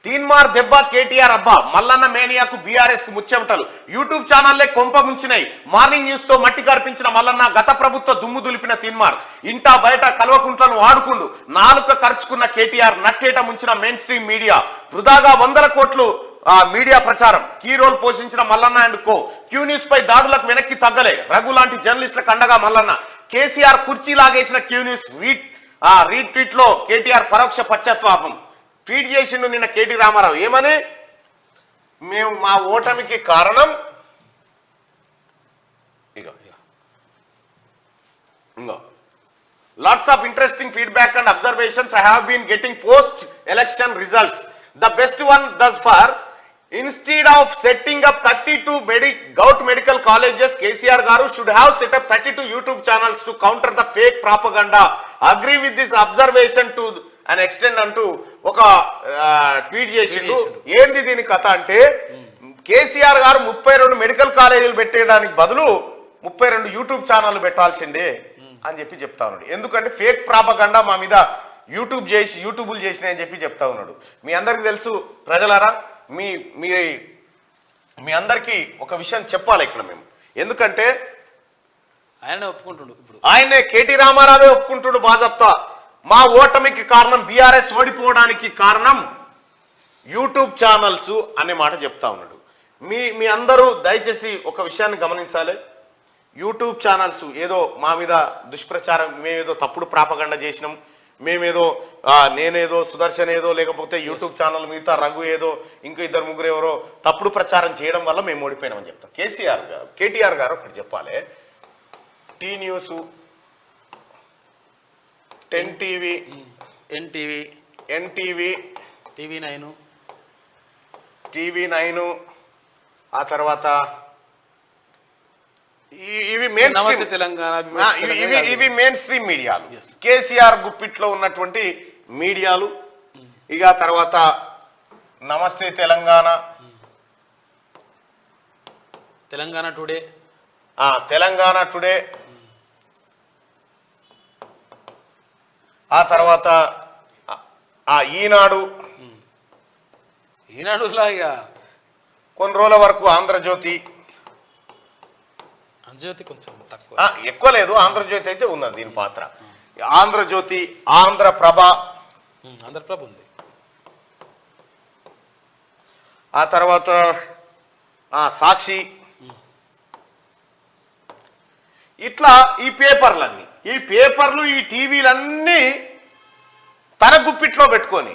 తీన్మార్ దెబ్బ కేటీఆర్ అబ్బా మల్లన్న మేనియాకు బీఆర్ఎస్ కు ముచ్చెమటలు యూట్యూబ్ ఛానల్లే కొంప ముంచినాయి మార్నింగ్ న్యూస్ తో మట్టి కర్పించిన మల్లన్న గత ప్రభుత్వ దుమ్ము దులిపిన తీన్మార్ ఇంటా బయట కల్వకుంట్లను వాడుకుండు నాలుక ఖర్చుకున్న కేటీఆర్ నట్టేట ముంచిన మెయిన్ స్ట్రీమ్ మీడియా వృధాగా 100 కోట్లు మీడియా ప్రచారం కీ రోల్ పోషించిన Mallanna and co Q news పై దాడులకు వెనక్కి తగ్గలే రఘు లాంటి జర్నలిస్టులకు అండగా మల్లన్న కేసీఆర్ కుర్చీ లాగేసిన క్యూ న్యూస్ రీట్వీట్ లో కేటీఆర్ పరోక్ష పశ్చాత్తాపం ట్వీట్ చేసిండు నిన్న కేటీ రామారావు ఏమని మేము మా ఓటమికి కారణం ego lots of interesting feedback and observations I have been getting post election results the best one thus far instead of setting up 32 gout medical colleges KCR garu should have set up 32 YouTube channels to counter the fake propaganda agree with this observation to an extent అంటూ ఒక tweet చేసిండు ఏంది దీని కథ అంటే కేసీఆర్ గారు 32 medical కాలేజీలు పెట్టేయడానికి బదులు 32 యూట్యూబ్ ఛానళ్లు పెట్టాల్సిందే అని చెప్పి చెప్తా ఉన్నాడు ఎందుకంటే ఫేక్ ప్రాపగండా మా మీద యూట్యూబులు చేసినాయని చెప్పి చెప్తా ఉన్నాడు మీ అందరికీ తెలుసు ప్రజలారా మీ అందరికీ ఒక విషయం చెప్పాలి ఇక్కడ మేము ఎందుకంటే ఆయనే కేటీ రామారావే ఒప్పుకుంటుడు బాజప్తా మా ఓటమికి కారణం బీఆర్ఎస్ ఓడిపోవడానికి కారణం యూట్యూబ్ ఛానల్స్ అనే మాట చెప్తా ఉన్నాడు మీ అందరూ దయచేసి ఒక విషయాన్ని గమనించాలి యూట్యూబ్ ఛానల్స్ ఏదో మా మీద దుష్ప్రచారం మేమేదో తప్పుడు ప్రాపగండ చేసినాం మేమేదో నేనేదో సుదర్శన్ ఏదో లేకపోతే యూట్యూబ్ ఛానల్ మిగతా రఘు ఏదో ఇంకో 2-3 ఎవరో తప్పుడు ప్రచారం చేయడం వల్ల మేము ఓడిపోయినామని చెప్తాం కేటీఆర్ గారు ఒకటి చెప్పాలి T News 10 TV NTV TV nine ఆ తర్వాత ఇవి మెయిన్ స్ట్రీమ్ మీడియాలు కేసీఆర్ గుప్పిట్లో ఉన్నటువంటి మీడియాలు ఇక తర్వాత నమస్తే తెలంగాణ టుడే ఆ తర్వాత ఈనాడు కొన్ని రోజుల వరకు ఆంధ్రజ్యోతి కొంచెం తక్కువ ఎక్కువ లేదు ఆంధ్రజ్యోతి అయితే ఉన్నది దీని పాత్ర ఆంధ్రజ్యోతి ఆంధ్రప్రభ ఉంది ఆ తర్వాత సాక్షి ఇట్లా ఈ పేపర్లు ఈ టీవీలన్నీ తన గుప్పిట్లో పెట్టుకొని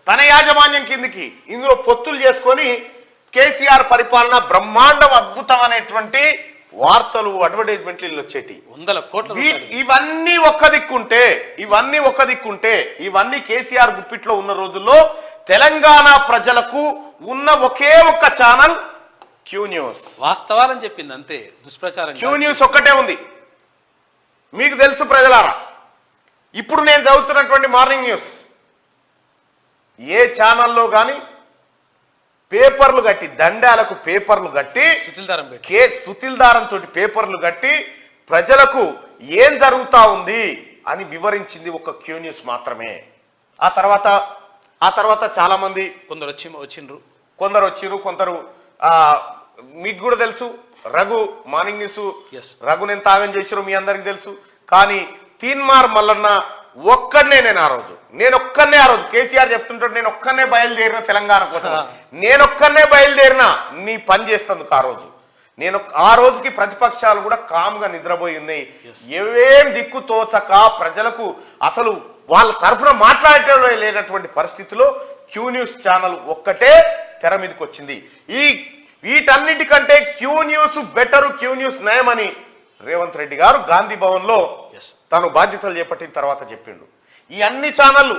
తన యాజమాన్యం కిందికి ఇందులో పొత్తులు చేసుకొని కేసీఆర్ పరిపాలన బ్రహ్మాండం అద్భుతం అనేటువంటి వార్తలు అడ్వర్టైజ్మెంట్లు వచ్చేటి 100 కోట్ల ఇవన్నీ ఒక్క దిక్కుంటే ఇవన్నీ కేసీఆర్ గుప్పిట్లో ఉన్న రోజుల్లో తెలంగాణ ప్రజలకు ఉన్న ఒకే ఒక్క ఛానల్ క్యూ న్యూస్ వాస్తవాలని చెప్పింది అంతే దుష్ప్రచారం క్యూ న్యూస్ ఒక్కటే ఉంది మీకు తెలుసు ప్రజలారా ఇప్పుడు నేను చదువుతున్నటువంటి మార్నింగ్ న్యూస్ ఏ ఛానల్లో కానీ పేపర్లు కట్టి దండాలకు పేపర్లు కట్టి సుతిల్దారంతో పేపర్లు కట్టి ప్రజలకు ఏం జరుగుతా ఉంది అని వివరించింది ఒక క్యూ న్యూస్ మాత్రమే ఆ తర్వాత చాలా మంది కొందరు వచ్చిండ్రు కొందరు మీకు కూడా తెలుసు రఘు మార్నింగ్ న్యూస్ రఘు నేను తాగం చేసిరు మీ అందరికి తెలుసు కానీ తీన్మార్ మల్లన్న నేను ఆ రోజు కేసీఆర్ చెప్తుంటాడు నేను ఒక్కనే బయలుదేరిన తెలంగాణ కోసం బయలుదేరినా నీ పని చేస్తందుకు ఆ రోజుకి ప్రతిపక్షాలు కూడా కామ్గా నిద్రపోయి ఉన్నాయి ఏం దిక్కు తోచక ప్రజలకు అసలు వాళ్ళ తరఫున మాట్లాడటం లేనటువంటి పరిస్థితిలో క్యూ న్యూస్ ఛానల్ ఒక్కటే తెర మీదకి వచ్చింది వీటన్నిటికంటే Q news better Q news నయమని రేవంత్ రెడ్డి గారు గాంధీ భవన్ లో తను బాధ్యతలు చేపట్టిన తర్వాత చెప్పిండు ఈ అన్ని ఛానళ్లు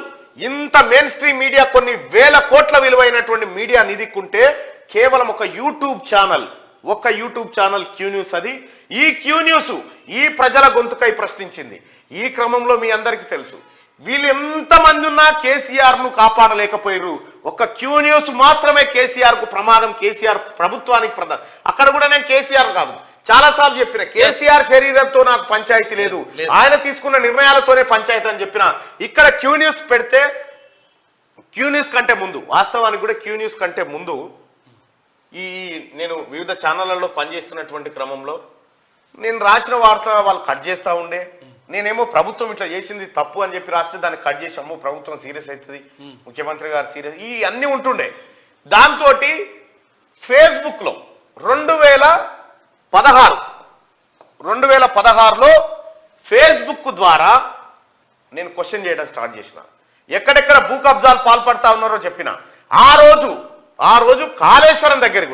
ఇంత మెయిన్ స్ట్రీమ్ మీడియా కొన్ని వేల కోట్ల విలువైనటువంటి మీడియా నిధికుంటే కేవలం ఒక యూట్యూబ్ ఛానల్ క్యూ న్యూస్ అది ఈ క్యూ న్యూస్ ఈ ప్రజల గొంతుకై ప్రశ్నించింది ఈ క్రమంలో మీ అందరికీ తెలుసు వీళ్ళు ఎంతమంది ఉన్నా కేసీఆర్ ను కాపాడలేకపోయారు ఒక క్యూ న్యూస్ మాత్రమే కేసీఆర్ కు ప్రమాదం కేసీఆర్ ప్రభుత్వానికి ప్రధానం అక్కడ కూడా నేను కేసీఆర్ కాదు చాలా సార్లు చెప్పిన కేసీఆర్ శరీరంతో నాకు పంచాయతీ లేదు ఆయన తీసుకున్న నిర్ణయాలతోనే పంచాయతీ అని చెప్పిన ఇక్కడ క్యూ న్యూస్ పెడితే క్యూ న్యూస్ కంటే ముందు, వాస్తవానికి కూడా క్యూ న్యూస్ కంటే ముందు ఈ నేను వివిధ ఛానళ్లలో పనిచేస్తున్నటువంటి క్రమంలో నేను రాసిన వార్త వాళ్ళు కట్ చేస్తూ ఉండే, నేనేమో ప్రభుత్వం ఇట్లా చేసింది తప్పు అని చెప్పి రాస్తే దాన్ని కట్ చేసి అమ్మో ప్రభుత్వం సీరియస్ అవుతుంది, ముఖ్యమంత్రి గారు సీరియస్, ఈ అన్నీ ఉంటుండే. దాంతో ఫేస్బుక్లో 2016లో ఫేస్బుక్ ద్వారా నేను క్వశ్చన్ చేయడం స్టార్ట్ చేసిన, ఎక్కడెక్కడ భూ కబ్జాలు పాల్పడతా ఉన్నారో చెప్పిన. ఆ రోజు కాళేశ్వరం దగ్గరికి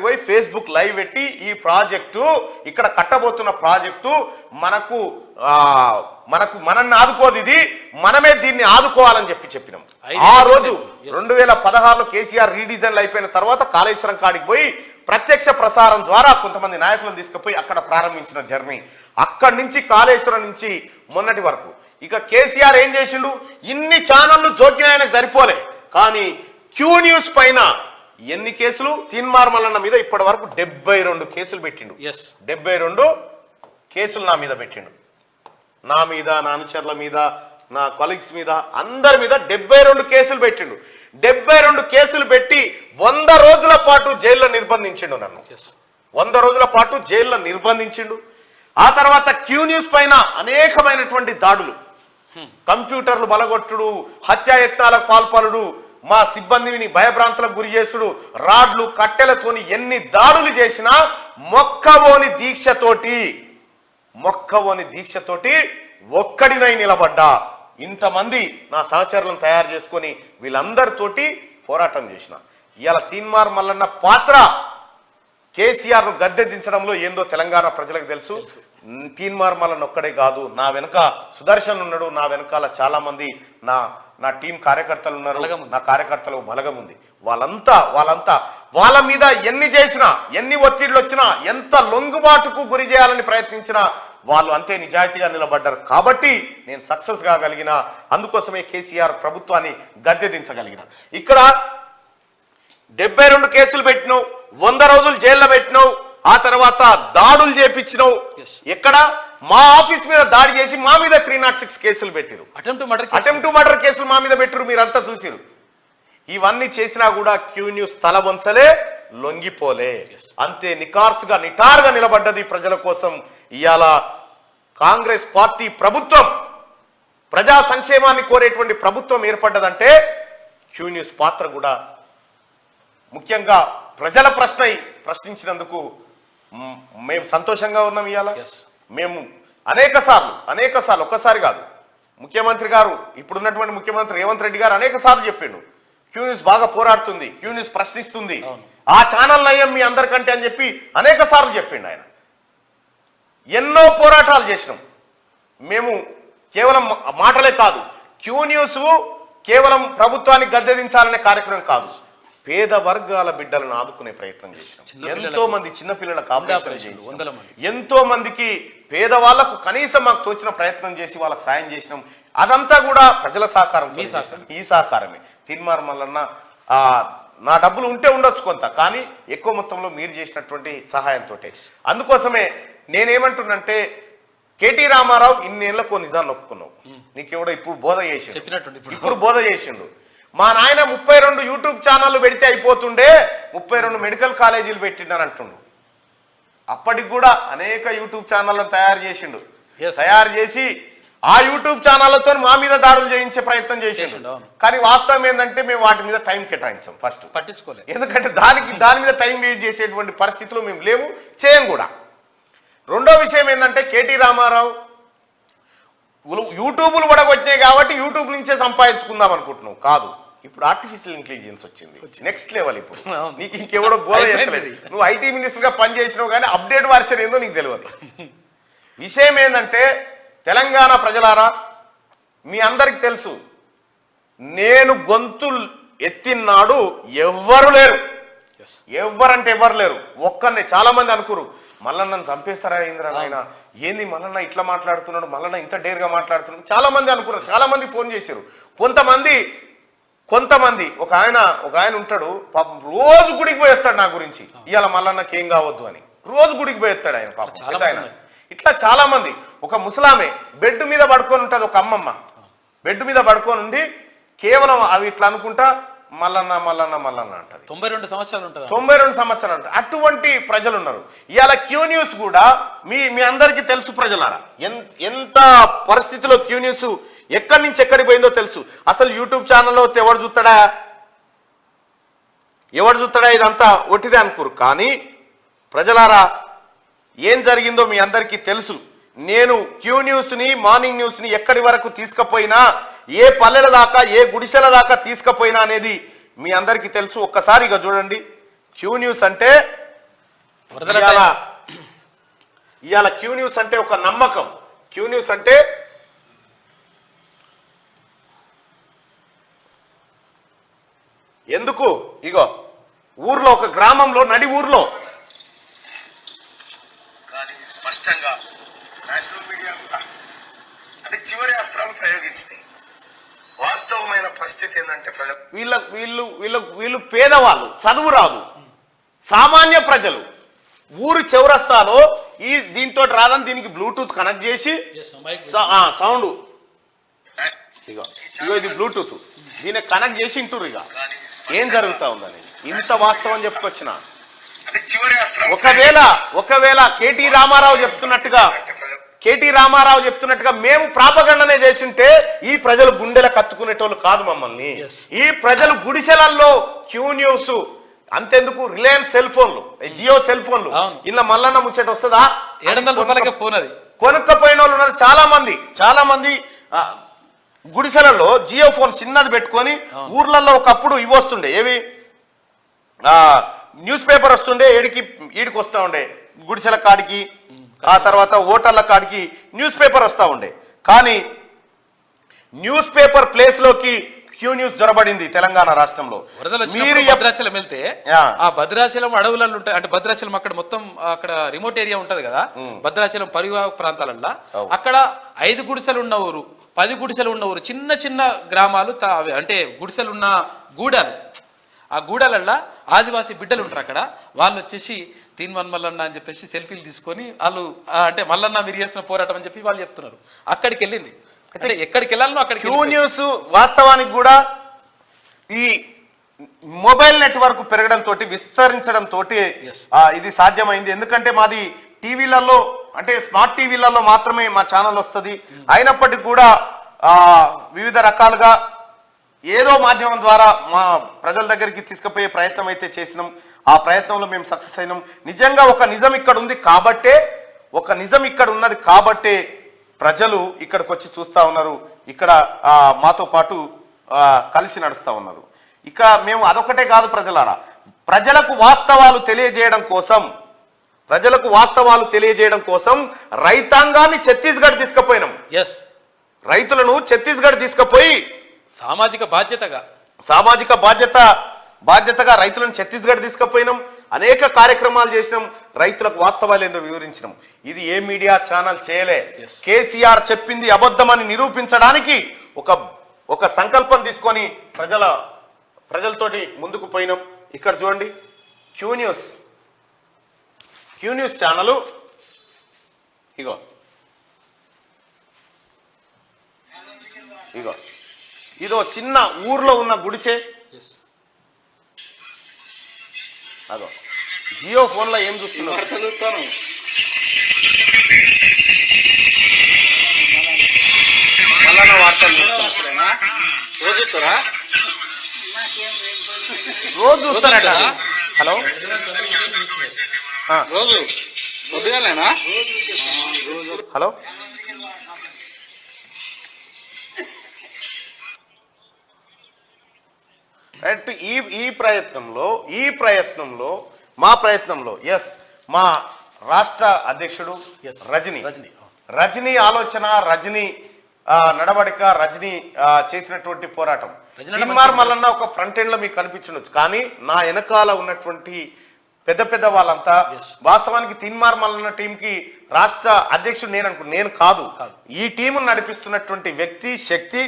పోయి ఫేస్బుక్ లైవ్ పెట్టి ఈ ప్రాజెక్టు, ఇక్కడ కట్టబోతున్న ప్రాజెక్టు మనల్ని ఆదుకోదు, ఇది మనమే దీన్ని ఆదుకోవాలని చెప్పినాం. ఆ రోజు 2016లో కేసీఆర్ రీడిజైన్లు అయిపోయిన తర్వాత కాళేశ్వరం కాడికి పోయి ప్రత్యక్ష ప్రసారం ద్వారా కొంతమంది నాయకులను తీసుకుపోయి అక్కడ ప్రారంభించిన జర్నీ. అక్కడి నుంచి కాళేశ్వరం నుంచి మొన్నటి వరకు ఇక కేసీఆర్ ఏం చేసిండు, ఇన్ని ఛానళ్లు జోకిన ఆయనకు సరిపోలే, కానీ క్యూ న్యూస్ పైన ఎన్ని కేసులు, తీన్మార్ మల్లన్న మీద ఇప్పటి వరకు 72 కేసులు పెట్టిండు. 72 కేసులు నా మీద పెట్టిండు, నా మీద, నా అనుచరుల మీద, నా కొలీగ్స్ మీద, అందరి మీద 72 కేసులు పెట్టిండు. 72 కేసులు పెట్టి 100 రోజుల పాటు జైల్లో నిర్బంధించిండు నన్ను. 100 రోజుల పాటు జైల్లో నిర్బంధించిండు. ఆ తర్వాత క్యూ న్యూస్ పైన అనేకమైనటువంటి దాడులు, కంప్యూటర్లు బలగొట్టుడు, హత్యాయత్నాలకు పాల్పడుడు, మా సిబ్బందిని భయభ్రాంతులకు గురి చేసుడు, రాడ్లు కట్టెలతోని ఎన్ని దాడులు చేసినా మొక్కవోని దీక్షతోటి ఒక్కడినై నిలబడ్డా. ఇంతమంది నా సహచరులను తయారు చేసుకొని వీళ్ళందరితోటి పోరాటం చేసిన. ఇవాళ తీన్మార్ మల్లన్న పాత్ర కేసీఆర్ను గద్దె దించడంలో ఏందో తెలంగాణ ప్రజలకు తెలుసు. తీన్మార్ మల్లన్న ఒక్కడే కాదు, నా వెనుక సుదర్శన్ ఉన్నాడు, నా వెనకాల చాలా మంది నా టీం కార్యకర్తలు ఉన్నారు, నా కార్యకర్తలు బలగం ఉంది. వాళ్ళ మీద ఎన్ని చేసినా, ఎన్ని ఒత్తిళ్లు వచ్చినా, ఎంత లొంగుబాటుకు గురి చేయాలని ప్రయత్నించినా వాళ్ళు అంతే నిజాయితీగా నిలబడ్డారు. కాబట్టి నేను సక్సెస్ కాగలిగిన, అందుకోసమే కేసీఆర్ ప్రభుత్వాన్ని గద్దె దించగలిగిన. ఇక్కడ 72 కేసులు పెట్టినావు, 100 రోజులు జైల్లో పెట్టినావు, ఆ తర్వాత దాడులు చేపించినావు. ఎక్కడ మా ఆఫీస్ మీద దాడి చేసి మా మీద 306 కేసులు పెట్టిరు, అటెంప్ట్ మర్డర్ కేసులు మా మీద పెట్టిరు, మీరంతా చూసిరు. ఇవన్నీ చేసినా కూడా క్యూ న్యూస్ తల వంచలే, లొంగిపోలే, అంతే నికార్సుగా నిటారుగా నిలబడ్డది ప్రజల కోసం. ఇవాళ కాంగ్రెస్ పార్టీ ప్రభుత్వం, ప్రజా సంక్షేమాన్ని కోరేటువంటి ప్రభుత్వం ఏర్పడ్డదంటే క్యూ న్యూస్ పాత్ర కూడా ముఖ్యంగా ప్రజల ప్రశ్నించినందుకు మేము సంతోషంగా ఉన్నాం. ఇవాళ మేము అనేక సార్లు ఒక్కసారి కాదు, ముఖ్యమంత్రి గారు, ఇప్పుడున్నటువంటి ముఖ్యమంత్రి రేవంత్ రెడ్డి గారు అనేక సార్లు చెప్పిండు, క్యూ న్యూస్ బాగా పోరాడుతుంది, క్యూ న్యూస్ ప్రశ్నిస్తుంది, ఆ ఛానల్ నయం మీ అందరికంటే అని చెప్పి అనేక సార్లు చెప్పిండు ఆయన. ఎన్నో పోరాటాలు చేసినాం మేము, కేవలం మాటలే కాదు. క్యూ న్యూస్ కేవలం ప్రభుత్వాన్ని గద్దెదించాలనే కార్యక్రమం కాదు, పేద వర్గాల బిడ్డలను ఆదుకునే ప్రయత్నం చేసినాం. ఎంతో మంది చిన్నపిల్లలకు ఆపరేషన్ చేసినాం, ఎంతో మందికి పేదవాళ్లకు కనీసం మాకు తోచిన ప్రయత్నం చేసి వాళ్ళకి సాయం చేసినాం. అదంతా కూడా ప్రజల సహకారం, ఈ సహకారమే. తీన్మార్ మల్లన్న నా డబ్బులు ఉంటే ఉండొచ్చు కొంత, కానీ ఎక్కువ మొత్తంలో మీరు చేసినటువంటి సహాయంతో. అందుకోసమే నేనేమంటున్నంటే, కేటీ రామారావు ఇన్నేళ్లకు నిజాన్ని ఒప్పుకున్నావు, నీకెవడో ఇప్పుడు బోధ చేసిండు. మా నాయన 32 యూట్యూబ్ ఛానళ్ళు పెడితే అయిపోతుండే, 32 మెడికల్ కాలేజీలు పెట్టిండని అంటుండు. అప్పటికి కూడా అనేక యూట్యూబ్ ఛానళ్ళను తయారు చేసి ఆ యూట్యూబ్ ఛానళ్లతో మా మీద దాడులు చేయించే ప్రయత్నం చేసిండు. కానీ వాస్తవం ఏంటంటే మేము వాటి మీద టైం కేటాయించాం, ఫస్ట్ పట్టించుకోలేదు. ఎందుకంటే దాని మీద టైం వేస్ట్ చేసేటువంటి పరిస్థితులు మేము లేవు, చేయం కూడా. రెండో విషయం ఏంటంటే, కేటీ రామారావు యూట్యూబ్లు కూడా వచ్చినాయి కాబట్టి యూట్యూబ్ నుంచే సంపాదించుకుందాం అనుకుంటున్నావు, కాదు. ఇప్పుడు ఆర్టిఫిషియల్ ఇంటెలిజెన్స్ వచ్చింది, నెక్స్ట్ లెవెల్. ఇప్పుడు నీకు ఇంకెవడో బోధ చెప్పలేదు. నువ్వు ఐటీ మినిస్టర్గా పనిచేసినావు కానీ అప్డేట్ వర్షన్ ఏందో నీకు తెలియదు. విషయం ఏంటంటే, తెలంగాణ ప్రజలారా, మీ అందరికి తెలుసు, నేను గొంతు ఎత్తినాడు ఎవ్వరు లేరు, ఎవ్వరంటే ఎవ్వరు లేరు. ఒక్కరిని చాలా మంది అనుకురు, మల్లన్నను చంపేస్తారా ఇంద్ర ఆయన, ఏంది మల్లన్న ఇట్లా మాట్లాడుతున్నాడు, మల్లన్న ఇంత డేర్గా మాట్లాడుతున్నాడు, చాలా మంది అనుకున్నారు. చాలా మంది ఫోన్ చేశారు. కొంతమంది ఒక ఆయన ఉంటాడు పాపం, రోజు గుడికి పోయేస్తాడు నా గురించి, ఇవాళ మల్లన్నకి ఏం కావద్దు అని, రోజు గుడికి పోయేస్తాడు ఆయన పాపం. ఆయన ఇట్లా చాలా మంది. ఒక ముసలామె బెడ్ మీద పడుకొని ఉంటుంది, ఒక అమ్మమ్మ బెడ్ మీద పడుకొని ఉండి కేవలం అవి ఇట్లా అనుకుంటా మల్లన్న మల్లన్న మల్లన్న అంటది. 92 సంవత్సరాలు ఉంటుంది. 92 సంవత్సరాలు అంటారు. అటువంటి ప్రజలు ఉన్నారు. ఇవాళ క్యూ న్యూస్ కూడా మీ అందరికీ తెలుసు ప్రజలారా, ఎంత పరిస్థితిలో క్యూ న్యూస్ ఎక్కడి నుంచి ఎక్కడికి పోయిందో తెలుసు. అసలు యూట్యూబ్ ఛానల్లో ఎవడు చూస్తాడా ఇదంతా ఒట్టిదే అనుకోరు. కానీ ప్రజలారా ఏం జరిగిందో మీ అందరికీ తెలుసు. నేను క్యూ న్యూస్ని మార్నింగ్ న్యూస్ని ఎక్కడి వరకు తీసుకుపోయినా, ఏ పల్లెల దాకా ఏ గుడిసెల దాకా తీసుకుపోయినా అనేది మీ అందరికీ తెలుసు. ఒక్కసారిగా చూడండి. క్యూ న్యూస్ అంటే ఇవాళ క్యూ న్యూస్ అంటే ఒక నమ్మకం. క్యూ న్యూస్ అంటే ఎందుకు ఇగో ఊర్లో ఒక గ్రామంలో నడి ఊర్లో కానీ స్పష్టంగా నేషనల్ మీడియా అంటే చివరి అస్త్రాలు ప్రయోగించింది. వాస్తవమైన పరిస్థితి ఏంటంటే వీళ్ళు పేదవాళ్ళు, చదువు రాదు, సామాన్య ప్రజలు. ఊరు చౌరస్తాలో దీంతో రాదని దీనికి బ్లూటూత్ కనెక్ట్ చేసి సౌండ్ ఇగో ఇది బ్లూటూత్ దీనికి కనెక్ట్ చేసి ఇంటూరు. ఇక ఏం జరుగుతా ఉందని ఇంత వాస్తవం చెప్పుకొచ్చిన ఒకవేళ కేటీ రామారావు చెప్తున్నట్టుగా మేము ప్రాపగండనే చేసింటే ఈ ప్రజలు గుండెల కత్తుకునేటోళ్ళు కాదు మమ్మల్ని. ఈ ప్రజలు గుడిసెలల్లో క్యూ న్యూస్ అంతెందుకు రిలయన్స్ సెల్ ఫోన్లు, జియో సెల్ ఫోన్లు ఇలా మల్లన్న ముచ్చట వస్తుందా? 700 రూపాయలకే ఫోన్ అది కొనుక్కపోయిన వాళ్ళు ఉన్నారు. చాలా మంది గుడిసెలలో జియో ఫోన్ చిన్నది పెట్టుకొని ఊర్లలో ఒకప్పుడు ఇవి వస్తుండే, ఏవి న్యూస్ పేపర్ వస్తుండే, ఈడికి వస్తూ ఉండే గుడిసెల కాడికి, ఆ తర్వాత ఓటర్ల కాడికి న్యూస్ పేపర్ వస్తూ ఉండే. కానీ న్యూస్ పేపర్ ప్లేస్ లోకి క్యూ న్యూస్ దొరబడింది తెలంగాణ రాష్ట్రంలో. మీరు భద్రాచలం వెళ్తే ఆ భద్రాచలం అడవులలో ఉంటాయి, అంటే భద్రాచలం అక్కడ మొత్తం అక్కడ రిమోట్ ఏరియా ఉంటది కదా, భద్రాచలం పరివాహక ప్రాంతాలల్లో అక్కడ 5 గుడిసెలు ఉన్న ఊరు, 10 గుడిసెలు ఉన్న ఊరు, చిన్న చిన్న గ్రామాలు, అంటే గుడిసెలు ఉన్న గూడాలు. ఆ గూడాలల్లో ఆదివాసీ బిడ్డలు ఉంటారు. అక్కడ వాళ్ళు వచ్చేసి తీన్మన్ మల్లన్న అని చెప్పేసి సెల్ఫీలు తీసుకొని వాళ్ళు అంటే మల్లన్న మీరు చేస్తున్న పోరాటం అని చెప్పి వాళ్ళు చెప్తున్నారు. అక్కడికి వెళ్ళింది. అంటే ఎక్కడికి వెళ్ళాలనో అక్కడికి. క్యూ న్యూస్ వాస్తవానికి కూడా ఈ మొబైల్ నెట్వర్క్ పెరగడంతో విస్తరించడంతో ఇది సాధ్యమైంది. ఎందుకంటే మాది టీవీలలో అంటే స్మార్ట్ టీవీలలో మాత్రమే మా ఛానల్ వస్తుంది. అయినప్పటికీ కూడా వివిధ రకాలుగా ఏదో మాధ్యమం ద్వారా మా ప్రజల దగ్గరికి తీసుకుపోయే ప్రయత్నం అయితే చేసినాం. ఆ ప్రయత్నంలో మేము సక్సెస్ అయినాం. నిజంగా ఒక నిజం ఇక్కడ ఉంది కాబట్టే ప్రజలు ఇక్కడికి వచ్చి చూస్తూ ఉన్నారు. ఇక్కడ మాతో పాటు కలిసి నడుస్తూ ఉన్నారు. ఇక్కడ మేము అదొకటే కాదు ప్రజలారా, ప్రజలకు వాస్తవాలు తెలియజేయడం కోసం రైతాంగాన్ని ఛత్తీస్గఢ్ తీసుకుపోయినాం. రైతులను ఛత్తీస్గఢ్ తీసుకుపోయి సామాజిక బాధ్యతగా రైతులను ఛత్తీస్గఢ్ తీసుకుపోయినాం. అనేక కార్యక్రమాలు చేసినాం. రైతులకు వాస్తవాలు ఏందో వివరించినాం. ఇది ఏ మీడియా ఛానల్ చేయలే. కేసీఆర్ చెప్పింది అబద్ధమని నిరూపించడానికి ఒక సంకల్పం తీసుకొని ప్రజలతోటి ముందుకు పోయినాం. ఇక్కడ చూడండి, క్యూ న్యూస్ ఛానల్ ఇగో ఇదో చిన్న ఊర్లో ఉన్న గుడిసె. అదో జియో ఫోన్లో ఏం చూస్తున్నారు? మల్లన్న వార్తలు రోజు చూస్తారట. హలో హలో ఈ ప్రయత్నంలో మా రాష్ట్ర అధ్యక్షుడు రజనీ ఆలోచన, రజనీ నడవడిక, రజనీ చేసినటువంటి పోరాటం. తీన్మార్ మల్లన్న ఒక ఫ్రంట్ ఎండ్ లో మీకు కనిపించవచ్చు, కానీ నా వెనకాల ఉన్నటువంటి పెద్ద వాళ్ళంతా వాస్తవానికి తీన్మార్ మల్లన్న టీంకి రాష్ట్ర అధ్యక్షుడు నేను కాదు. ఈ టీమును నడిపిస్తున్నటువంటి వ్యక్తి శక్తి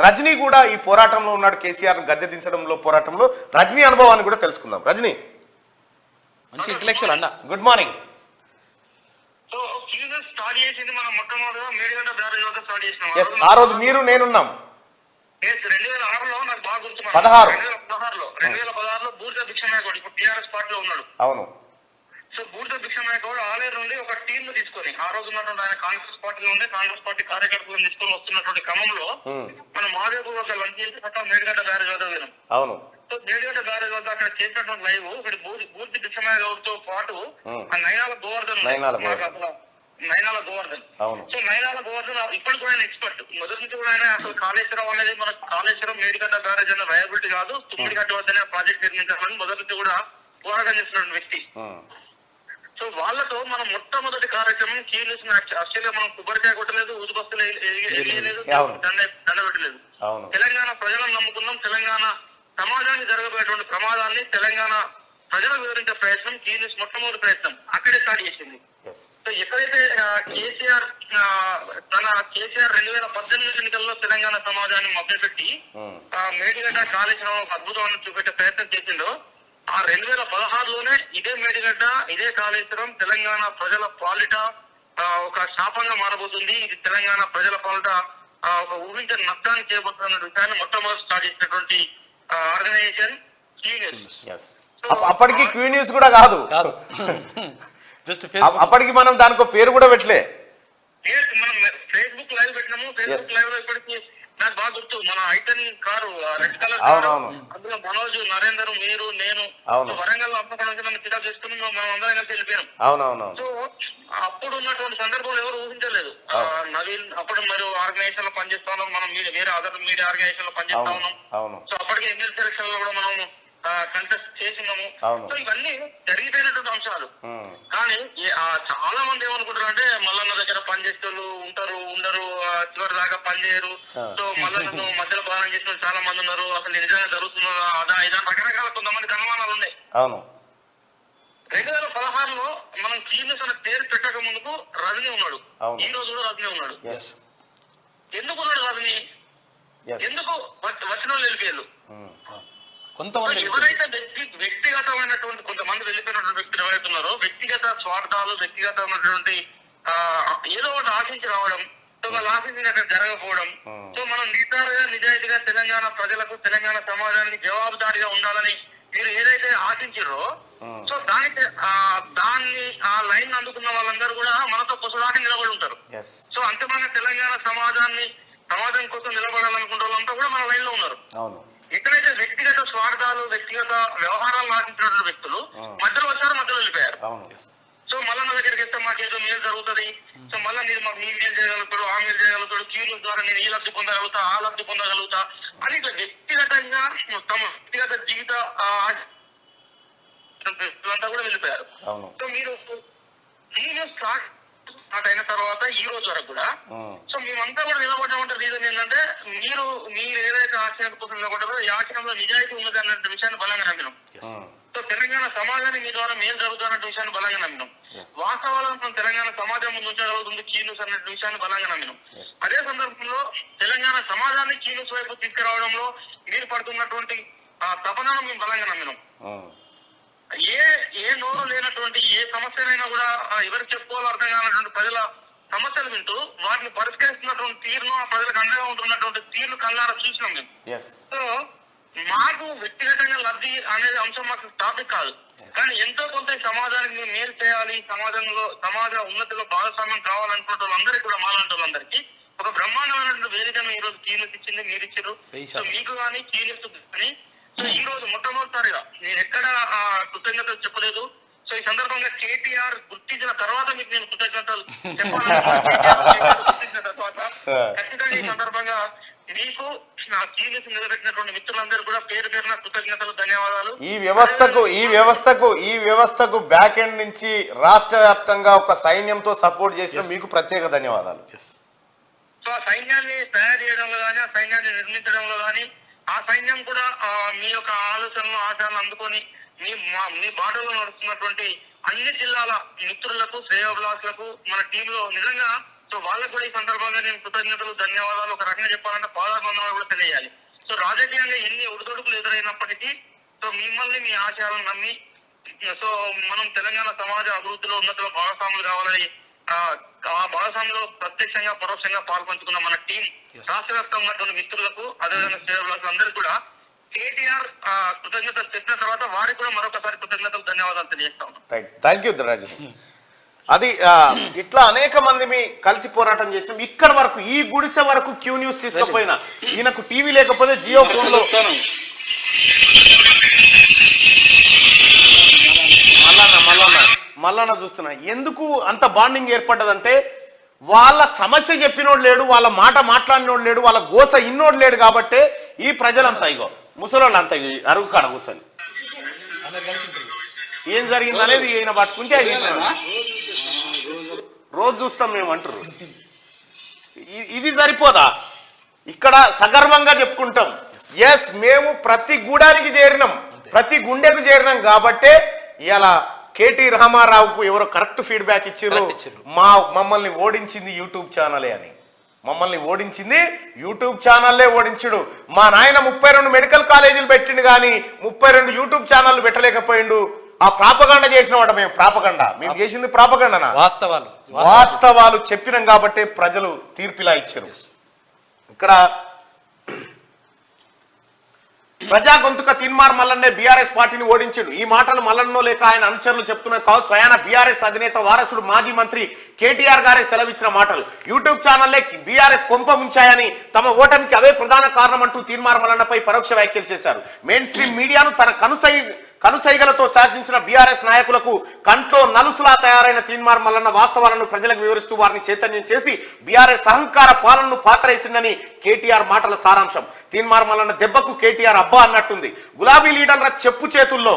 రజనీ కూడా ఈ పోరాటంలో ఉన్నాడు. కేసీఆర్ గద్దె దించడంలో పోరాటంలో రజనీ అనుభవాన్ని కూడా తెలుసుకుందాం. రజనీ, మంచి ఇంటలెక్చువల్ అన్న, గుడ్ మార్నింగ్. ఆ రోజు మీరు నేనున్నాం. 2006లో నాకు బాగా గుర్తు. 16 2016లో బూర్జ భిక్షనాయకుడు ఇప్పుడు టీఆర్ఎస్ పార్టీలో ఉన్నాడు. అవును. సో బూర్జ భిక్షనాయకుడు ఆలేరు నుండి ఒక టీమ్ ను తీసుకొని, ఆ రోజు ఉన్నటువంటి ఆయన కాంగ్రెస్ పార్టీలో ఉండే కాంగ్రెస్ పార్టీ కార్యకర్తలను తీసుకొని వస్తున్నటువంటి క్రమంలో మనం మాదేపూర్ ఒక లంచ్ చేసి పక్కన మేడిగడ్డ బ్యారేజ్ వద్ద పోయినాం. అవును. సో మేడిగడ్డ బ్యారేజ్ వద్ద అక్కడ చేసినటువంటి లైవ్ ఇక్కడ బూర్జ భిక్షనాయకుడితో పాటు ఆ నైనాల గోవర్ధన్. అవును. సో నైనాల గోవర్ధన్ ఇప్పటికి కూడా ఆయన ఎక్స్పర్ట్. మొదటి నుంచి కూడా ఆయన అసలు కాళేశ్వరం అనేది మనకు కాళేశ్వరం మేడిగడ్డ బ్యారేజ్ అనే వయబిలిటీ కాదు, తుమ్మిడిగడ్డ వద్దనే ప్రాజెక్ట్ నిర్మించాలని మొదటి నుంచి కూడా పోరాటం చేస్తున్న వ్యక్తి. సో వాళ్ళతో మనం మొట్టమొదటి కార్యక్రమం కీలెస్ ఆస్ట్రేలియా మనం కొబ్బరికాయ కొట్టలేదు, ఊదుబస్తులు వేయలేదు, దండ పెట్టలేదు. తెలంగాణ ప్రజలను నమ్ముకున్నాం. తెలంగాణ సమాజానికి జరగబోయేటువంటి ప్రమాదాన్ని తెలంగాణ ప్రజలకు వివరించే ప్రయత్నం కీలెస్ మొట్టమొదటి ప్రయత్నం అక్కడే స్టార్ట్ చేసింది. సో ఎక్కడైతే కేసీఆర్ 2018 ఎన్నికల్లో తెలంగాణ సమాజాన్ని మభ్యపెట్టి మేడిగడ్డ కాళేశ్వరం ఒక అద్భుతమైన చూపెట్టే ప్రయత్నం చేసిండో, ఆ 2016లోనే ఇదే మేడిగడ్డ ఇదే కాళేశ్వరం తెలంగాణ ప్రజల పాలిట ఒక శాపంగా మారబోతుంది. ఇది తెలంగాణ ప్రజల పాలిట ఒక ఊహించని నష్టాన్ని చేయబోతున్న విషయాన్ని మొట్టమొదటి స్టార్ట్ చేసినటువంటి ఆర్గనైజేషన్ క్యూన్యూస్. అప్పటికి క్యూన్యూస్ కూడా కాదు, అప్పటికి మనం దానికి పేరు కూడా పెట్టలే. మనం ఫేస్బుక్ లైవ్ పెట్టినాము. ఫేస్బుక్ లైవ్ లో ఇప్పటికి నాకు బాగా గుర్తు, మన ఐటన్ కారు రెడ్ కలర్ కారు, అందులో మనోజ్, నరేందర్, మీరు, నేను వరంగల్ అప్పటి నుంచి నన్ను పికప్ చేసుకుని మనం అందరం కలిసి వెళ్ళిపోయాం. సో అప్పుడు ఉన్నటువంటి సందర్భంలో ఎవరు ఊహించలేదు. నవీన్ అప్పుడు మరి ఆర్గనైజేషన్ లో పనిచేస్తా ఉన్నాం, మనం వేరే అదర్ మీడియా ఆర్గనైజేషన్ లో పనిచేస్తా ఉన్నాం. సో అప్పటికే ఎమ్మెల్యే సెలక్షన్ లో కూడా మనం కంటెస్ట్ చేసినాము. సో ఇవన్నీ జరిగిపోయినటువంటి అంశాలు. కానీ చాలా మంది ఏమనుకుంటారు అంటే మల్లన్న దగ్గర పనిచేసేవాళ్ళు ఉంటారు, ఉండరు, చివరి దాకా పనిచేయరు. సో మల్లన్నను మధ్యలో ప్రాణం చేసిన చాలా మంది ఉన్నారు. అసలు నిజంగా జరుగుతున్నారు అదా ఇదా రకరకాల కొంతమందికి అనుమానాలు ఉన్నాయి. 2016లో మనం క్లీనెస్ అనే పేరు పెట్టక ముందుకు రజనీ ఉన్నాడు, ఈ రోజు కూడా రజనీ ఉన్నాడు. ఎందుకు ఉన్నాడు రజనీ? ఎందుకు వచ్చిన వాళ్ళు వెళ్ళిపోయారు? ఎవరైతే వ్యక్తిగతమైనటువంటి కొంతమంది వెళ్ళిపోయినటువంటి వ్యక్తులు ఎవరైతే ఉన్నారో వ్యక్తిగత స్వార్థాలు, వ్యక్తిగతమైనటువంటి ఏదో ఒకటి ఆశించి రావడం, సో వాళ్ళు ఆశించినట్టు జరగకపోవడం. సో మనం నిజాయితీగా తెలంగాణ ప్రజలకు తెలంగాణ సమాజానికి జవాబుదారీగా ఉండాలని మీరు ఏదైతే ఆశించారో, సో దాన్ని ఆ లైన్ అందుకున్న వాళ్ళందరూ కూడా మనతో పొసదాటి నిలబడి ఉంటారు. సో అంతమంది తెలంగాణ సమాజం కోసం నిలబడాలనుకున్న వాళ్ళంతా కూడా మన లైన్ లో ఉన్నారు. ఎక్కడైతే వ్యక్తిగత స్వార్థాలు, వ్యక్తిగత వ్యవహారాలు ఆశించినటువంటి వ్యక్తులు మధ్యలో వచ్చారు, మధ్యలో వెళ్ళిపోయారు. సో మళ్ళా నా దగ్గరికి ఇస్తే మాకేదో మేలు జరుగుతుంది, సో మళ్ళీ మీరు మాకు ఈ మేలు చేయగలుగుతాడు, ఆ మేలు చేయగలుగుతాడు, క్యూల ద్వారా నేను ఈ లబ్ధి పొందగలుగుతా, ఆ లబ్ధి పొందగలుగుతా అని ఇట్లా వ్యక్తిగతంగా తమ వ్యక్తిగత జీవిత వ్యక్తులంతా కూడా వెళ్ళిపోయారు. సో మీరు స్టార్ట్ అయిన తర్వాత ఈ రోజు వరకు కూడా సో మేమంతా కూడా నిలబడ్డామంటే రీజన్ ఏంటంటే మీరు ఏదైతే ఆశయం కోసం నిలబడ్డారో ఈ ఆశయంలో నిజాయితీ ఉన్నది అన్న విషయాన్ని బలంగా నమ్మినాం. సో తెలంగాణ సమాజానికి మీ ద్వారా మేలు జరుగుతున్న విషయాన్ని బలంగా నమ్మినాం. వాస్తవాలను మనం తెలంగాణ సమాజం ముందు ఉంచగలుగుతుంది కీన్యూస్ అనే విషయాన్ని బలంగా నమ్మినాం. అదే సందర్భంలో తెలంగాణ సమాజాన్ని కీన్యూస్ వైపు తీసుకురావడంలో మీరు పడుతున్నటువంటి తపనను మేము బలంగా నమ్మినాం. ఏ నోరు లేనటువంటి ఏ సమస్యనైనా కూడా ఎవరికి చెప్పుకోవాలో అర్థం కానటువంటి ప్రజల సమస్యలు వింటూ వాటిని పరిష్కరిస్తున్నటువంటి తీరును, ఆ ప్రజలకు అండగా ఉంటున్నటువంటి తీరును కళ్ళారా చూసినాం మేము. సో మాకు వ్యక్తిగతంగా లబ్ధి అనేది అంశం మాకు టాపిక్ కాదు, కానీ ఎంతో కొంత సమాజానికి మేము మేలు చేయాలి, సమాజ ఉన్నతిలో భాగస్వామ్యం కావాలనుకున్న వాళ్ళందరికీ కూడా మాలాంటి వాళ్ళందరికీ ఒక బ్రహ్మాండమైనటువంటి వేదికను ఈ రోజు కీలెస్ ఇచ్చింది, మీరు ఇచ్చారు. సో మీకు కానీ కీలెస్ కానీ సో ఈ రోజు మొట్టమొదటిసారిగా నేను ఎక్కడ కృతజ్ఞతలు చెప్పలేదు. సో ఈ సందర్భంగా కేటీఆర్ గుర్తించిన తర్వాత మీకు నేను కృతజ్ఞతలు గుర్తించిన తర్వాత ఖచ్చితంగా ఈ సందర్భంగా మీకు నా కీలెస్ నిలబెట్టినటువంటి మిత్రులందరూ కూడా పేరు పేరున కృతజ్ఞతలు, ధన్యవాదాలు. ఈ వ్యవస్థకు బ్యాక్ ఎండ్ నుంచి రాష్ట్ర వ్యాప్తంగా ఒక సైన్యంతో సపోర్ట్ చేసిన మీకు ప్రత్యేక ధన్యవాదాలు. సో ఆ సైన్యాన్ని తయారు చేయడంలో కానీ, ఆ సైన్యాన్ని నిర్మించడంలో కానీ, ఆ సైన్యం కూడా మీ యొక్క ఆలోచనలు, ఆచారాలు అందుకొని మీ బాటలో నడుస్తున్నటువంటి అన్ని జిల్లాల మిత్రులకు, శ్రేయోభిలాసులకు మన టీంలో నిజంగా సో వాళ్ళకు కూడా ఈ సందర్భంగా నేను కృతజ్ఞతలు, ధన్యవాదాలు ఒక రకంగా చెప్పాలంటే పాదాభివందనాలు కూడా తెలియాలి. సో రాజకీయంగా ఎన్ని ఒడిదొడుకులు ఎదురైనప్పటికీ సో మిమ్మల్ని మీ ఆశయాలను నమ్మి సో మనం తెలంగాణ సమాజ అభివృద్ధిలో ఉన్నతిలో భాగస్వాములు కావాలని ఆ భాగస్వామ్యంలో ప్రత్యక్షంగా పరోక్షంగా పాల్పంచుకున్న మన టీం రాష్ట్ర వ్యాప్తంగా ఉన్నటువంటి మిత్రులకు అదేవిధంగా శ్రేయభిలాషులు అందరికీ కూడా కేటీఆర్ కృతజ్ఞతలు చెప్పిన తర్వాత వారికి కూడా మరొకసారి కృతజ్ఞతలు ధన్యవాదాలు తెలియజేస్తా ఉన్నాం. రైట్, థ్యాంక్ యూ రాజు. అది ఇట్లా అనేక మంది కలిసి పోరాటం చేసినాం. ఇక్కడ వరకు ఈ గుడిసె వరకు క్యూ న్యూస్ తీసుకుపోయినా ఈయనకు టీవీ లేకపోతే జియో ఫోన్ లో మళ్ళా చూస్తున్నా. ఎందుకు అంత బాండింగ్ ఏర్పడ్డదంటే వాళ్ళ సమస్య చెప్పినోడు లేడు, వాళ్ళ మాట మాట్లాడినోడు లేడు, వాళ్ళ గోస ఇన్నోడు లేడు. కాబట్టే ఈ ప్రజలంతా ఇగో ముసలోళ్ళు అంతా అరుగు కాడ కూర్చొని ఏం జరిగింది అనేది ఈయన పట్టుకుంటే రోజు చూస్తాం మేము అంటారు. ఇది సరిపోదా? ఇక్కడ సగర్వంగా చెప్పుకుంటాం, ఎస్ మేము ప్రతి గూడానికి చేరినాం, ప్రతి గుండెకు చేరినాం. కాబట్టే ఇలా కేటీ రామారావుకు ఎవరో కరెక్ట్ ఫీడ్బ్యాక్ ఇచ్చారు, మమ్మల్ని ఓడించింది యూట్యూబ్ ఛానలే అని. మమ్మల్ని ఓడించింది యూట్యూబ్ ఛానల్లే ఓడించుడు. మా నాయన 32 మెడికల్ కాలేజీలు పెట్టిండు కానీ 32 యూట్యూబ్ ఛానల్ పెట్టలేకపోయిండు. ఆ ప్రాపగండ చేసిన వాట మేము. ప్రాపగండ మేము చేసింది ప్రాపగండనా? వాస్తవాలు చెప్పినాం కాబట్టి ప్రజలు తీర్పిలా ఇచ్చారు. ఇక్కడ ప్రజా గొంతుక తీన్మార్ మల్లన్నే బీఆర్ఎస్ పార్టీని ఓడించాడు. ఈ మాటలు మల్లన్నో లేక ఆయన అనుచరులు చెప్తున్నారు కావు. స్వయాన బీఆర్ఎస్ అధినేత వారసుడు మాజీ మంత్రి కేటీఆర్ గారే సెలవిచ్చిన మాటలు. యూట్యూబ్ ఛానల్లే బీఆర్ఎస్ కొంప ముంచాయని, తమ ఓటమికి అవే ప్రధాన కారణం అంటూ తీన్మార్ మల్లన్నపై పరోక్ష వ్యాఖ్యలు చేశారు. మెయిన్ స్ట్రీమ్ మీడియాను తన కనుసైగలతో శాసించిన బీఆర్ఎస్ నాయకులకు కంట్లో నలుసులా తయారైన తీన్మార్ మల్లన్న వాస్తవాలను ప్రజలకు వివరిస్తూ వారిని చైతన్యం చేసి బీఆర్ఎస్ అహంకార పాలనను పాతరేసిందని కేటీఆర్ మాటల సారాంశం. తీన్మార్ మల్లన్న దెబ్బకు కేటీఆర్ అబ్బా అన్నట్టుంది. గులాబీ లీడర్ల చెప్పు చేతుల్లో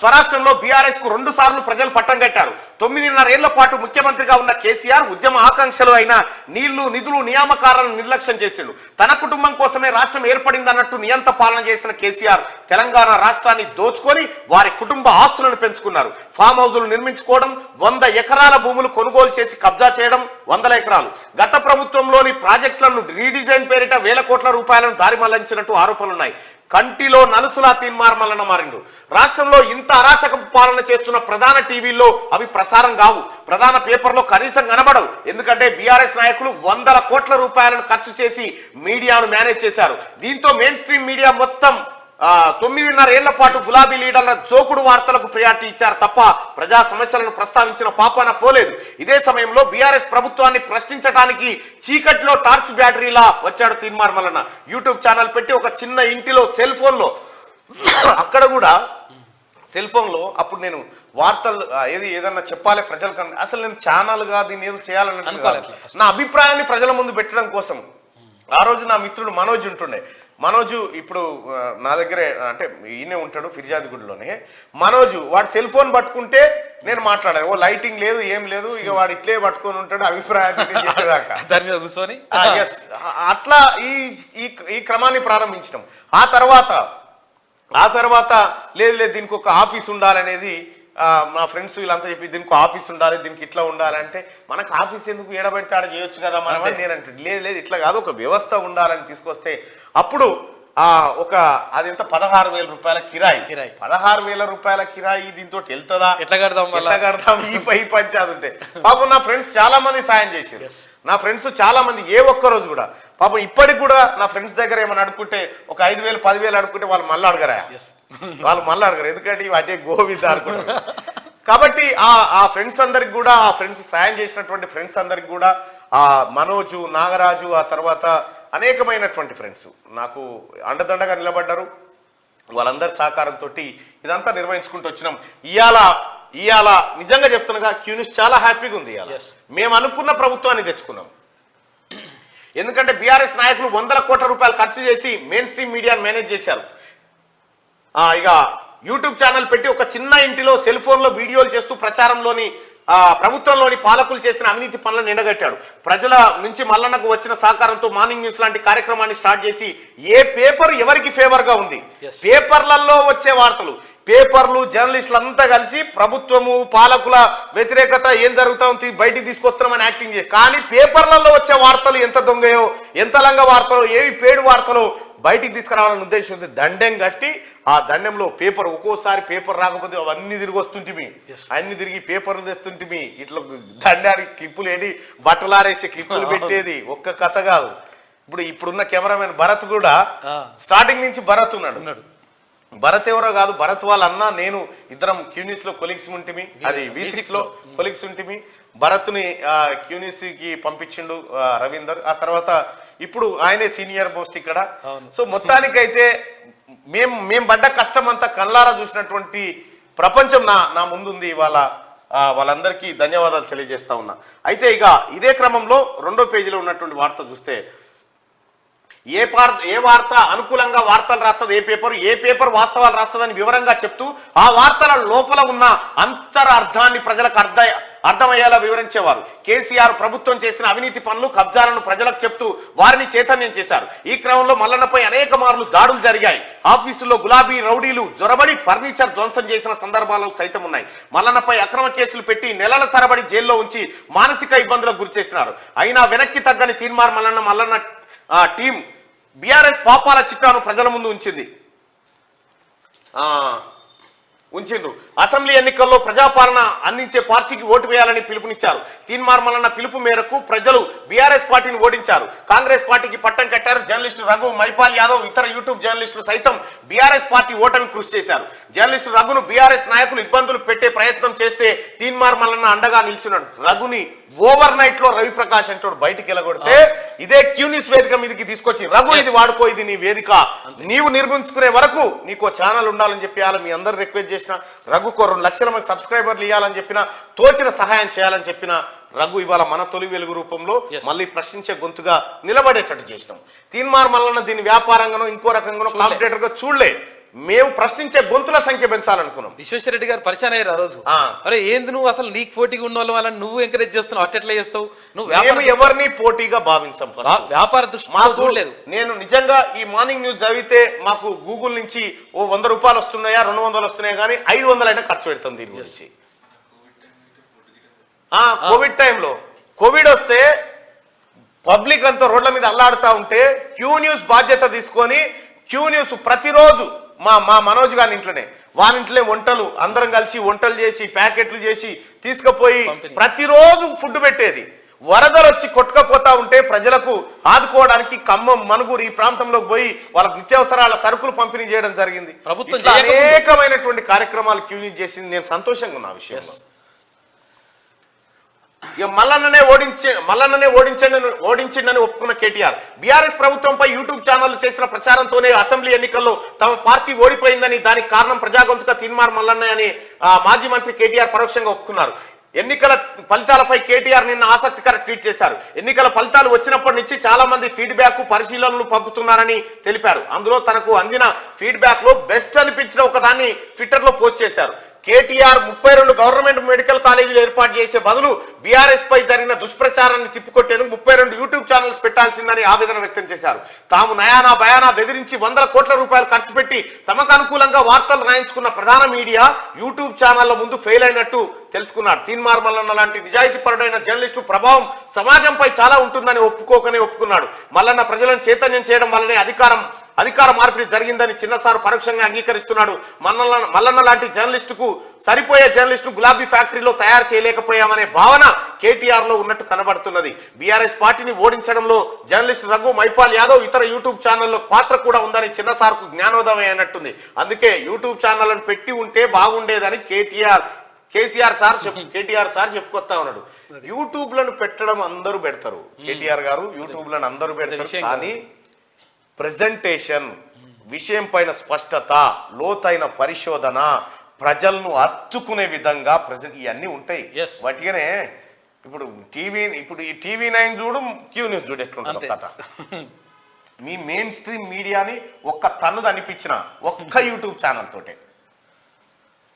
స్వరాష్ట్రంలో బీఆర్ఎస్ కు 2 సార్లు ప్రజలు పట్టం కట్టారు. 9.5 ఏళ్ల పాటు ముఖ్యమంత్రిగా ఉన్న కేసీఆర్ ఉద్యమ ఆకాంక్షలు అయిన నీళ్లు, నిధులు, నియామకాలను నిర్లక్ష్యం చేసిండు. తన కుటుంబం కోసమే రాష్ట్రం ఏర్పడిందన్నట్టు నియంత పాలన చేసిన కేసీఆర్ తెలంగాణ రాష్ట్రాన్ని దోచుకొని వారి కుటుంబ ఆస్తులను పెంచుకున్నారు. ఫామ్ హౌజులు నిర్మించుకోవడం, 100 ఎకరాల భూములు కొనుగోలు చేసి కబ్జా చేయడం, 100 ఎకరాలు. గత ప్రభుత్వంలోని ప్రాజెక్టులను రీడిజైన్ పేరిట వేల కోట్ల రూపాయలను దారి మళ్లించినట్టు ఆరోపణలున్నాయి. కంటిలో నలుసులా తీన్మార్ మల్లన్న మారిండు. రాష్ట్రంలో ఇంత అరాచక పాలన చేస్తున్న ప్రధాన టీవీల్లో అవి ప్రసారం కావు, ప్రధాన పేపర్లో కనీసం కనబడవు. ఎందుకంటే బీఆర్ఎస్ నాయకులు 100 కోట్ల రూపాయలను ఖర్చు చేసి మీడియాను మేనేజ్ చేశారు. దీంతో మెయిన్ స్ట్రీమ్ మీడియా మొత్తం 9.5 ఏళ్ల పాటు గులాబీ లీడర్ల జోకుడు వార్తలకు ప్రయారిటీ ఇచ్చారు తప్ప ప్రజా సమస్యలను ప్రస్తావించిన పాపాన పోలేదు. ఇదే సమయంలో బీఆర్ఎస్ ప్రభుత్వాన్ని ప్రశ్నించడానికి చీకట్లో టార్చ్ బ్యాటరీలా వచ్చాడు తీన్మార్ మల్లన్న. యూట్యూబ్ ఛానల్ పెట్టి ఒక చిన్న ఇంటిలో సెల్ ఫోన్లో, అక్కడ కూడా సెల్ ఫోన్లో అప్పుడు నేను వార్తలు ఏదన్నా చెప్పాలి ప్రజలకు, అసలు నేను ఛానల్గా దీన్ని ఏదో చేయాలని నా అభిప్రాయాన్ని ప్రజల ముందు పెట్టడం కోసం ఆ రోజు నా మిత్రుడు మనోజ్ ఉంటుండే. మనోజు ఇప్పుడు నా దగ్గరే, అంటే ఈయనే ఉంటాడు ఫిర్యాదుగూడలోనే. మనోజు వాడు సెల్ ఫోన్ పట్టుకుంటే నేను మాట్లాడాను. ఓ లైటింగ్ లేదు, ఏం లేదు, ఇక వాడు ఇట్లే పట్టుకొని ఉంటాడు అభిప్రాయాన్ని చెప్పేదాకా దాని మీద కూర్చొని. అట్లా ఈ క్రమాన్ని ప్రారంభించినాం. ఆ తర్వాత లేదు దీనికి ఒక ఆఫీస్ ఉండాలనేది మా ఫ్రెండ్స్ వీళ్ళంతా చెప్పి దీనికి ఆఫీస్ ఉండాలి, దీనికి ఇట్లా ఉండాలంటే మనకు ఆఫీస్ ఎందుకు ఏడబెడితే ఆడ చేయొచ్చు కదా మనం అని నేను అంటే లేదు ఇట్లా కాదు, ఒక వ్యవస్థ ఉండాలని తీసుకొస్తే అప్పుడు అది ఎంత 16,000 రూపాయల కిరాయి. 16,000 రూపాయల కిరాయి దీంతో వెళ్తుందా, ఎట్లా కడదాం ఈ పంచాది ఉంటే. పాపం నా ఫ్రెండ్స్ చాలా మంది సాయం చేశారు. నా ఫ్రెండ్స్ చాలా మంది ఏ ఒక్క రోజు కూడా పాపం ఇప్పటికి కూడా నా ఫ్రెండ్స్ దగ్గర ఏమైనా అడుక్కుంటే ఒక 5,000 10,000 అడుక్కుంటే వాళ్ళు మళ్ళీ అడగరా, ఎందుకంటే వాటి గోవింద అనుకుంటారు. కాబట్టి ఆ ఫ్రెండ్స్ అందరికి కూడా, ఆ ఫ్రెండ్స్ సాయం చేసినటువంటి ఫ్రెండ్స్ అందరికి కూడా, ఆ మనోజు, నాగరాజు, ఆ తర్వాత అనేకమైనటువంటి ఫ్రెండ్స్ నాకు అండదండగా నిలబడ్డారు. వాళ్ళందరి సహకారంతో ఇదంతా నిర్వహించుకుంటూ వచ్చినాం. ఇవాళ నిజంగా చెప్తున్నాగా క్యూ న్యూస్ చాలా హ్యాపీగా ఉంది. మేము అనుకున్న ప్రభుత్వాన్ని తెచ్చుకున్నాం. ఎందుకంటే బీఆర్ఎస్ నాయకులు 100 కోట్ల రూపాయలు ఖర్చు చేసి మెయిన్ స్ట్రీమ్ మీడియాను మేనేజ్ చేశారు. ఇక యూట్యూబ్ ఛానల్ పెట్టి ఒక చిన్న ఇంటిలో సెల్ ఫోన్లో వీడియోలు చేస్తూ ప్రచారంలోని ప్రభుత్వంలోని పాలకులు చేసిన అవినీతి పనులను ఎండగట్టాడు. ప్రజల నుంచి మల్లన్నకు వచ్చిన సహకారంతో మార్నింగ్ న్యూస్ లాంటి కార్యక్రమాన్ని స్టార్ట్ చేసి ఏ పేపర్ ఎవరికి ఫేవర్ గా ఉంది, పేపర్లలో వచ్చే వార్తలు, పేపర్లు, జర్నలిస్టులు అంతా కలిసి ప్రభుత్వము పాలకుల వ్యతిరేకత ఏం జరుగుతుంది బయటికి తీసుకొస్తున్నామని యాక్టింగ్ చేసి, కానీ పేపర్లలో వచ్చే వార్తలు ఎంత దొంగయో, ఎంత లంగ వార్తలో, ఏవి పేడు వార్తలో బయటికి తీసుకురావాలనే ఉద్దేశం ఉంది. దండెం కట్టి ఆ దండెంలో పేపర్, ఒక్కోసారి పేపర్ రాకపోతే అవన్నీ తిరిగి వస్తుంటిమి, అన్ని తిరిగి పేపర్లు తెస్తుంటిమి. ఇట్లా దండానికి క్లిప్పులు ఏంటి, బట్టలారేసి క్లిప్పులు పెట్టేది ఒక్క కథ కాదు. ఇప్పుడున్న కెమెరామెన్ భరత్ కూడా స్టార్టింగ్ నుంచి భరత్ ఉన్నాడు. భరత్ ఎవరో కాదు, భరత్ వాళ్ళ అన్న నేను ఇద్దరం క్యూనిస్ లో కొలీగ్స్ ఉంటిమి, అది V6 లో కొలీగ్స్ ఉంటిమి. భరత్ని క్యూనిస్ కి పంపించిండు రవీందర్. ఆ తర్వాత ఇప్పుడు ఆయనే సీనియర్ మోస్ట్ ఇక్కడ. సో మొత్తానికైతే మేము పడ్డ కష్టం అంతా కళ్ళారా చూసినటువంటి ప్రపంచం నా ముందుంది ఇవాళ. వాళ్ళందరికీ ధన్యవాదాలు తెలియజేస్తా ఉన్నా. అయితే ఇక ఇదే క్రమంలో 2వ పేజీలో ఉన్నటువంటి వార్త చూస్తే ఏ వార్త అనుకూలంగా వార్తలు రాస్తుంది, ఏ పేపర్ వాస్తవాలు రాస్తుందని వివరంగా చెప్తూ ఆ వార్తల లోపల ఉన్న అంతరార్థాన్ని ప్రజలకు అర్థమయ్యేలా వివరించేవారు. కేసీఆర్ ప్రభుత్వం చేసిన అవినీతి పనులు, కబ్జాలను ప్రజలకు చెప్తూ వారిని చైతన్యం చేశారు. ఈ క్రమంలో మల్లన్నపై అనేక మార్లు దాడులు జరిగాయి. ఆఫీసుల్లో గులాబీ రౌడీలు జొరబడి ఫర్నిచర్ ధ్వంసం చేసిన సందర్భాలు సైతం ఉన్నాయి. మల్లన్నపై అక్రమ కేసులు పెట్టి నెలల తరబడి జైల్లో ఉంచి మానసిక ఇబ్బందులకు గురిచేస్తున్నారు. అయినా వెనక్కి తగ్గని తీన్మార్ మల్లన్న టీం బీఆర్ఎస్ పాపాల చిట్టాను ప్రజల ముందు ఉంచిండ్రు. అసెంబ్లీ ఎన్నికల్లో ప్రజాపాలన అందించే పార్టీకి ఓటు వేయాలని పిలుపునిచ్చారు. తీన్మార్ మల్లన్న పిలుపు మేరకు ప్రజలు బీఆర్ఎస్ పార్టీని ఓడించారు. కాంగ్రెస్ పార్టీకి పట్టం కట్టారు. జర్నలిస్టు రఘు, మైపాల్ యాదవ్, ఇతర యూట్యూబ్ జర్నలిస్టులు సైతం బీఆర్ఎస్ పార్టీ ఓటమి కృషి చేశారు. జర్నలిస్టు రఘును బీఆర్ఎస్ నాయకులు ఇబ్బందులు పెట్టే ప్రయత్నం చేస్తే తీన్మార్ మల్లన్న అండగా నిల్చున్నాడు. రఘుని ఓవర్ నైట్ లో రవిప్రకాష్ అంటాడు బయటికి వెళ్ళగొడితే ఇదే క్యూనిస్ వేదిక మీదకి తీసుకొచ్చి రఘు ఇది వాడుకో, ఇది నీ వేదిక, నీవు నిర్మించుకునే వరకు నీకు ఛానల్ ఉండాలని చెప్పి మీ అందరు రిక్వెస్ట్ చేసిన, రఘుకు 2 లక్షల మంది సబ్స్క్రైబర్లు ఇవ్వాలని చెప్పిన, తోచిన సహాయం చేయాలని చెప్పిన రఘు ఇవాళ మన తొలి వెలుగు రూపంలో మళ్ళీ ప్రశ్నించే గొంతుగా నిలబడేటట్టు చేసినాం. తీన్మార్ మల్లన్న దీని వ్యాపారంగానో ఇంకో రకంగానో కాంపిటేటర్ గా చూడలే. మేము ప్రశ్నించే గొంతుల సంఖ్య పెంచాలనుకున్నాం. విశ్వేశ్వరరెడ్డి గారు పరిచయం అయ్యారు ఆ రోజు. అరే ఏంది నువ్వు అసలు నీకు పోటీగా ఉన్న వాళ్ళని నువ్వు ఎంకరేజ్ చేస్తున్నావు, అట్టెట్లా చేస్తావు నువ్వు? ఎవరిని పోటీగా భావించాం, వ్యాపార దృష్టి. నేను నిజంగా ఈ మార్నింగ్ న్యూస్ చదివితే మాకు గూగుల్ నుంచి ఓ 100 రూపాయలు వస్తున్నాయా, 200 వస్తున్నాయా, కానీ 500 అయినా ఖర్చు పెడతాం దీని గురించి. కోవిడ్ టైంలో కోవిడ్ వస్తే పబ్లిక్ అంతా రోడ్ల మీద అల్లాడుతూ ఉంటే క్యూ న్యూస్ బాధ్యత తీసుకొని క్యూ న్యూస్ ప్రతిరోజు మా మనోజ్ గారి ఇంట్లోనే వాళ్ళింట్లే వంటలు అందరం కలిసి వంటలు చేసి ప్యాకెట్లు చేసి తీసుకుపోయి ప్రతిరోజు ఫుడ్ పెట్టేది. వరదలు వచ్చి కొట్టుకపోతా ఉంటే ప్రజలకు ఆదుకోవడానికి ఖమ్మం, మనుగురు ఈ ప్రాంతంలోకి పోయి వాళ్ళకి నిత్యావసరాల సరుకులు పంపిణీ చేయడం జరిగింది. ప్రభుత్వం అనేకమైనటువంటి కార్యక్రమాలు క్యూ న్యూస్ చేసింది. నేను సంతోషంగా ఉన్న విషయంలో. ఇక మల్లన్ననే ఓడించిండని ఒప్పుకున్న కేటీఆర్ బీఆర్ఎస్ ప్రభుత్వంపై యూట్యూబ్ ఛానళ్లు చేసిన ప్రచారంతోనే అసెంబ్లీ ఎన్నికల్లో తమ పార్టీ ఓడిపోయిందని, దానికి కారణం ప్రజాగొంతుక తీన్మార్ మల్లన్న అని మాజీ మంత్రి కేటీఆర్ పరోక్షంగా ఒప్పుకున్నారు. ఎన్నికల ఫలితాలపై కేటీఆర్ నిన్న ఆసక్తికర ట్వీట్ చేశారు. ఎన్నికల ఫలితాలు వచ్చినప్పటి నుంచి చాలా మంది ఫీడ్బ్యాక్, పరిశీలనలు పంపుతున్నారని తెలిపారు. అందులో తనకు అందిన ఫీడ్బ్యాక్ లో బెస్ట్ అనిపించిన ఒకదాన్ని ట్విట్టర్ లో పోస్ట్ చేశారు. కేటీఆర్ 32 గవర్నమెంట్ మెడికల్ కాలేజీలు ఏర్పాటు చేసే బదులు బీఆర్ఎస్ పై జరిగిన దుష్ప్రచారాన్ని తిప్పికొట్టేందుకు 32 యూట్యూబ్ ఛానల్స్ పెట్టాల్సిందని ఆవేదన వ్యక్తం చేశారు. తాము నయానా భయానా బెదిరించి 100 కోట్ల రూపాయలు ఖర్చు పెట్టి తమకు అనుకూలంగా వార్తలు రాయించుకున్న ప్రధాన మీడియా యూట్యూబ్ ఛానళ్ల ముందు ఫెయిల్ అయినట్టు తెలుసుకున్నాడు. తీన్మార్ మల్లన్న లాంటి నిజాయితీపరుడైన జర్నలిస్టు ప్రభావం సమాజంపై చాలా ఉంటుందని ఒప్పుకున్నాడు. మల్లన్న ప్రజలను చైతన్యం చేయడం వల్లనే అధికార మార్పిడి జరిగిందని చిన్నసారు పరోక్షంగా అంగీకరిస్తున్నాడు. మల్లన్న లాంటి జర్నలిస్టుకు సరిపోయే జర్నలిస్టు గులాబీ ఫ్యాక్టరీలో తయారు చేయలేకపోయామనే భావన కేటీఆర్ లో ఉన్నట్టు కనబడుతున్నది. బీఆర్ఎస్ పార్టీని ఓడించడంలో జర్నలిస్టు రఘు, మైపాల్ యాదవ్, ఇతర యూట్యూబ్ ఛానల్లో పాత్ర కూడా ఉందని చిన్నసార్కు జ్ఞానోదయం అయినట్టుంది. అందుకే యూట్యూబ్ ఛానళ్లను పెట్టి ఉంటే బాగుండేదని కేటీఆర్ సార్ చెప్పుకొస్తా ఉన్నాడు. యూట్యూబ్ లను పెట్టడం అందరూ పెడతారు, కేటీఆర్ గారు యూట్యూబ్ లను అందరూ పెడతారు, కానీ ప్రెజెంటేషన్, విషయం పైన స్పష్టత, లోతైన పరిశోధన, ప్రజలను అత్తుకునే విధంగా ఇవన్నీ ఉంటాయి. వాటిగానే ఇప్పుడు ఈ TV9 చూడు, క్యూ న్యూస్ చూడు ఎట్లుంటుంది కథ. మీ మెయిన్ స్ట్రీమ్ మీడియాని ఒక్క తన్నుది అనిపించిన ఒక్క యూట్యూబ్ ఛానల్ తోటే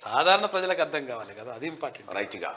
సాధారణ ప్రజలకు అర్థం కావాలి కదా, అది ఇంపార్టెంట్. రైట్గా